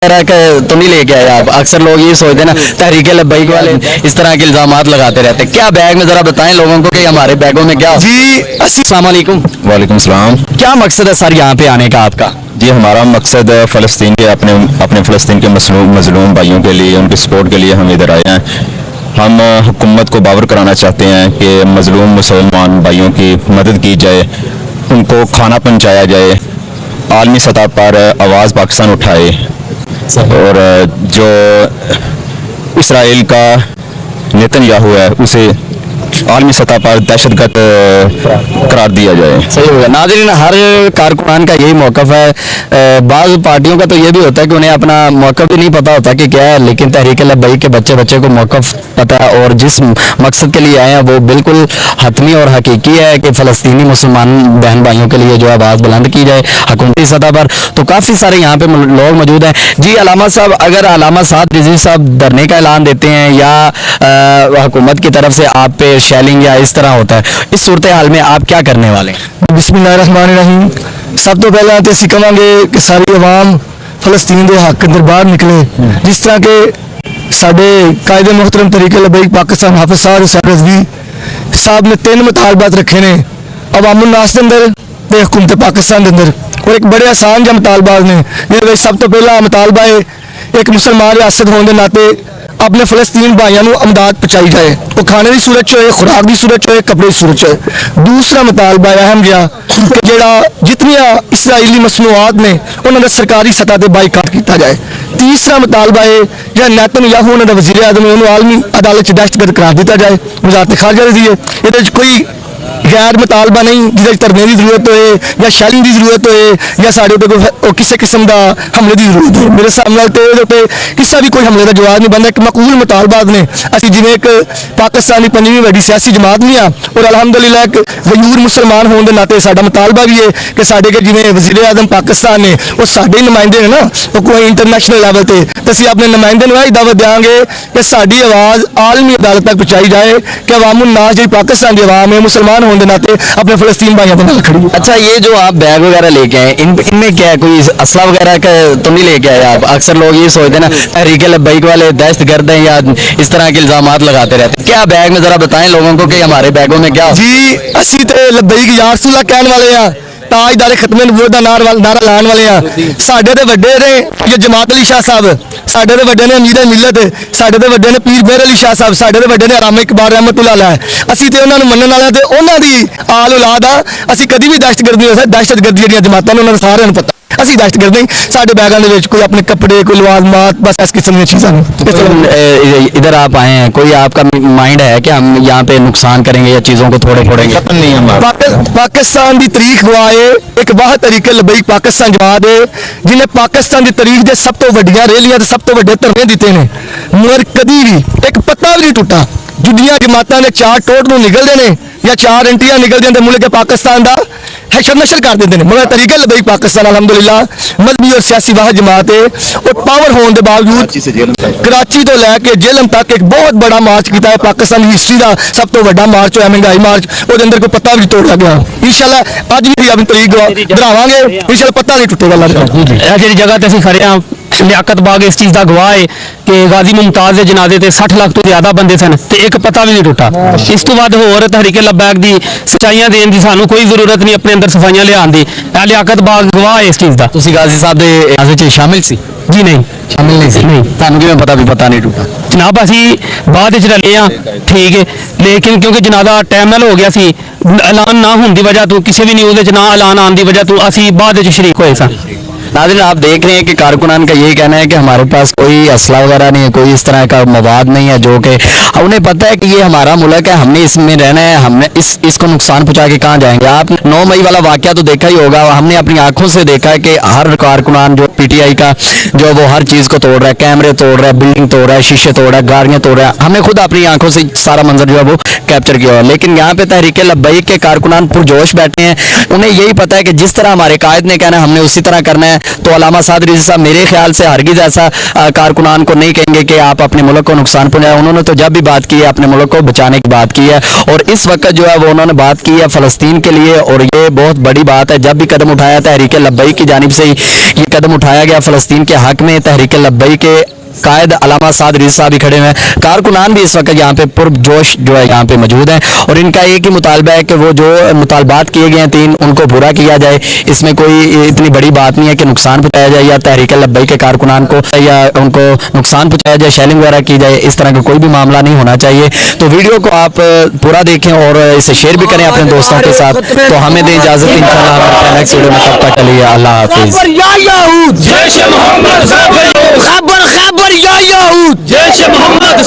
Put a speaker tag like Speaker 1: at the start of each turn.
Speaker 1: तो नहीं लेके आए आप? अक्सर लोग ये सोचते हैं ना, तहरीक लब्बैक वाले इस तरह के इल्जामात लगाते रहते हैं। क्या बैग में, जरा बताएं लोगों को कि हमारे बैगों में क्या जी। अस्सलाम वालेकुम।
Speaker 2: वालेकुम सलाम।
Speaker 1: क्या मकसद है सर यहाँ पे आने का आपका?
Speaker 2: जी, हमारा मकसद फ़लस्तीन के अपने फ़लस्तीन के मज़लूम भाइयों के लिए, उनकी सपोर्ट के लिए हम इधर आए हैं। हम हुकूमत को बावर कराना चाहते हैं कि मज़लूम मुसलमान भाइयों की मदद की जाए, उनको खाना पहुँचाया जाए, आलमी सतह पर आवाज़ पाकिस्तान उठाए और जो इसराइल का नेतन्याहू है उसे आलमी सतह पर दहशतगर्द करार दिया जाए।
Speaker 1: सही होगा। नाज़रीन, हर कारकुनान का यही मौक़िफ़ है। बाज़ पार्टियों का तो ये भी होता है कि उन्हें अपना मौक़िफ़ भी नहीं पता होता कि क्या है, लेकिन तहरीक लब्बैक के बच्चे को मौक़िफ़ पता है और जिस मकसद के लिए आए हैं वो बिल्कुल हतमी और हकीकी है कि फ़लस्तीनी मुसलमान बहन भाइयों के लिए जो आवाज़ बुलंद की जाए हुकूमती सतह पर। तो काफ़ी सारे यहाँ पे लोग मौजूद हैं। जी अलामा साहब, अगर अलामा साद रिजवी साहब धरने का ऐलान देते हैं या हुकूमत की तरफ से आप पे शेलिंग या इस तरह होता है, इस सूरत हाल में आप क्या करने वाले हैं?
Speaker 3: बिस्मिल्लाहिर्रहमानिर्रहीम। सब तो पहले तो असीं कहांगे कि सारी अवाम फलस्तीन के हक अंदर बाहर निकले। जिस तरह के साडे कायदे मुहतरम तहरीक लब्बैक पाकिस्तान हाफिज साद रिजवी साहब ने 3 मुतालबात रखे ने अवामुल नास के अंदर ते हुकूमत पाकिस्तान के अंदर, और एक बड़े आसान जहा मुतालबात ने। जिहदे सब तो पहला मुतालबा है एक मुसलमान रियासत होने के नाते अपने फलस्तीन भाइयों को अमदाद पहुँचाई जाए, वो खाने की सूरत होए, खुराक की सूरत होए, कपड़े की सूरत होए। दूसरा मुतालबा अहम जहा कि जोड़ा जितनियाँ इसराइली मसनूआत ने उन्होंने सरकारी सतह पर बाईकाट किया जाए। तीसरा मुतालबा है जो नेतन्याहू उन्होंने वज़ीर आज़म है उन्होंने आलमी अदालत दहशतगर्द करार दिया जाए। वज़ारत खारजा दी है, ये कोई गैर मुतालबा नहीं जिसे धरने की जरूरत होए या शैलिंग की जरूरत होए या साढ़े उत्ते किसी किस्म का हमले की जरूरत हो। मेरे सामने तो किसी भी कोई हमले का जवाब नहीं बनता। एक मकबूल मुतालबात ने असी जिमें एक पाकिस्तानी 5वीं वड्डी सियासी जमात नहीं आ और अलहमदुलिल्लाह एक गयूर मुसलमान होने के नाते साडा मुतालबा भी है कि साढ़े के जिमें वज़ीर आज़म पाकिस्तान ने वो साढ़े नुमाइंदे ने ना, वो कोई इंटरनेशनल लैवल पर तो असी अपने नुमाइंदे ने दावत देंगे कि साड़ी आवाज़ आलमी अदालत तक पहुँचाई जाए कि अवामुल नास जी पाकिस्तान की अवाम है मुसलमान होने के नाते अपने फलस्तीन भाइयों के नाल खड़ी है।
Speaker 1: अच्छा, ये जो आप बैग वगैरह लेके आए इनमें क्या है, कोई असला वगैरह का तो नहीं लेके आए आप? अक्सर लोग ये सोचते हैं ना, तहरीक लब्बैक वाले दहशतगर्द हैं या इस तरह के इल्जामात लगाते रहते हैं। क्या बैग में, जरा बताएं लोगों को कि हमारे बैगों में क्या?
Speaker 3: जी असी तो लब्बैक या रसूलल्लाह कहने वाले हैं, ताजदार खत्मे नबूवत का नारा लाने वाले हैं। साडे ते वड्डे ने ये जमात अली शाह साहब, साडे ते वड्डे ने अमीर मिलत, साडे ते वड्डे ने पीर मेहर अली शाह साहब, साडे ते वड्डे ने आराम इकबाल रहमतुल्लाह अलैह। असी ते उन्होंने मनने वाले ते उन्हों की आल औलाद आ। असी कभी भी दहशतगर्द नहीं हो सकते। दहशतगर्दी जिहड़ियां जमातां ने उन्होंने सारिਆਂ ਨੂੰ पता। असी दहशतगर्द नहीं, साडे बैगां दे विच कोई अपने कपड़े, कोई लवाजमात, बस इस किस्म दी चीज़ां नहीं।
Speaker 1: इधर आप आए हैं, कोई आपका माइंड है कि हम यहाँ पे नुकसान करेंगे या चीज़ों को थोड़े फोड़ेंगे?
Speaker 3: पाकिस्तान की तारीख गवाह है एक वाह तहरीक लब्बैक पाकिस्तान जमात है जिन्हें पाकिस्तान की तारीख के सब तो वड्डियां रैलियां सब तो वड्डे धरने दिते हैं, मगर कभी भी एक पत्ता भी नहीं टुटा। जुदियां जमातां ने 4 टोट नूं निकलते हैं या 4 अंटियां निकलते हैं मुल्क पाकिस्तान का हैशर नशर कर देते हैं, मगर तहरीक लब्बैक पाकिस्तान अलहमदुलिल्लाह मजहबी और सियासी वाह जमात है और पावर होने के बावजूद कराची तो लैके जेलम तक एक बहुत बड़ा मार्च किया है। पाकिस्तान की हिस्ट्री का सब तो बड़ा मार्च होया, महंगाई मार्च, वो अंदर कोई पत्ता भी तोड़ा गया। इंशाल्लाह अज भी अपनी तारीख बढ़ावांगे, इंशाल्लाह पत्ता नहीं टुटेगा।
Speaker 4: जी जगह ते खड़े हाँ लियाकत बाग इस चीज़ का गवाह है कि गाजी मुमताज के जनाजे ते 60 लाख तो ज़्यादा बंदे सन ते एक पता भी नहीं टुटा। इस तो बाद होर तहरीक लब्बैक की सच्चाइयां देने की सानू कोई जरूरत नहीं, अपने अंदर सफाइयां लियान दी। लियाकत बाग गवाह है इस चीज़ का।
Speaker 1: तुसी गाजी साहब दे इनाज़े शामिल सी?
Speaker 4: जी नहीं,
Speaker 1: शामिल नहीं सी।
Speaker 4: नहीं,
Speaker 1: तुहानू किवें पता भी पता नहीं टुटा?
Speaker 4: जनाब असी बाद रले हाँ, ठीक है, लेकिन क्योंकि जनाजा टाइम नाल हो गया सी, ऐलान ना होने की वजह तो किसी भी न्यूज़ ना ऐलान आने की वजह तो असी बाद शरीक होए सन।
Speaker 1: नाज़रीन, आप देख रहे हैं कि कारकुनान का यही कहना है कि हमारे पास कोई असला वगैरह नहीं है, कोई इस तरह का मवाद नहीं है, जो कि उन्हें पता है कि ये हमारा मुल्क है, हमने इसमें रहना है, हमने इसको नुकसान पहुंचा के कहाँ जाएंगे। आप 9 मई वाला वाकया तो देखा ही होगा, हमने अपनी आंखों से देखा है कि हर कारकुनान जो PTI का जो वो हर चीज़ को तोड़ रहा है, कैमरे तोड़ रहा है, बिल्डिंग तोड़ रहा है, शीशे तोड़ रहा है, गाड़ियाँ तोड़ रहा है। हमने खुद अपनी आंखों से सारा मंजर जो है वो कैप्चर किया हुआ। लेकिन यहाँ पे तहरीक लब्बैक के कारकुनान पुरजोश बैठे हैं, उन्हें यही पता है कि जिस तरह हमारे कायद ने कहना है हमने उसी तरह करना है। तो अलामा साद रिजवी साहब मेरे ख्याल से हरगिज़ ऐसा कारकुनान को नहीं कहेंगे कि आप अपने मुल्क को नुकसान पहुँचाए। उन्होंने तो जब भी बात की है अपने मुल्क को बचाने की बात की है, और इस वक्त जो है वो उन्होंने बात की है फ़लस्तीन के लिए, और ये बहुत बड़ी बात है। जब भी कदम उठाया तहरीक लब्बैक की जानिब से ही ये कदम उठाया गया फ़लस्तीन के हक में। तहरीक लब्बैक के कायद अलामा साद रिज़ साहब भी खड़े हुए हैं, कारकुनान भी इस वक्त यहाँ पे पुरजोश जो है यहाँ पे मौजूद हैं और इनका एक ही मुतालबा है कि वो जो मुतालबात किए गए हैं 3 उनको पूरा किया जाए। इसमें कोई इतनी बड़ी बात नहीं है कि नुकसान पहुँचाया जाए या तहरीक लब्बैक के कारकुनान को या उनको नुकसान पहुँचाया जाए, शेलिंग वगैरह की जाए, इस तरह का कोई भी मामला नहीं होना चाहिए। तो वीडियो को आप पूरा देखें और इसे शेयर भी करें अपने दोस्तों के साथ। तो हमें दें इजाज़त, इंशाअल्लाह हमारे नेक्स्ट वीडियो में, तब तक के लिए अल्लाह हाफिज़।
Speaker 5: खबर खबर या यहूद, जैश मोहम्मद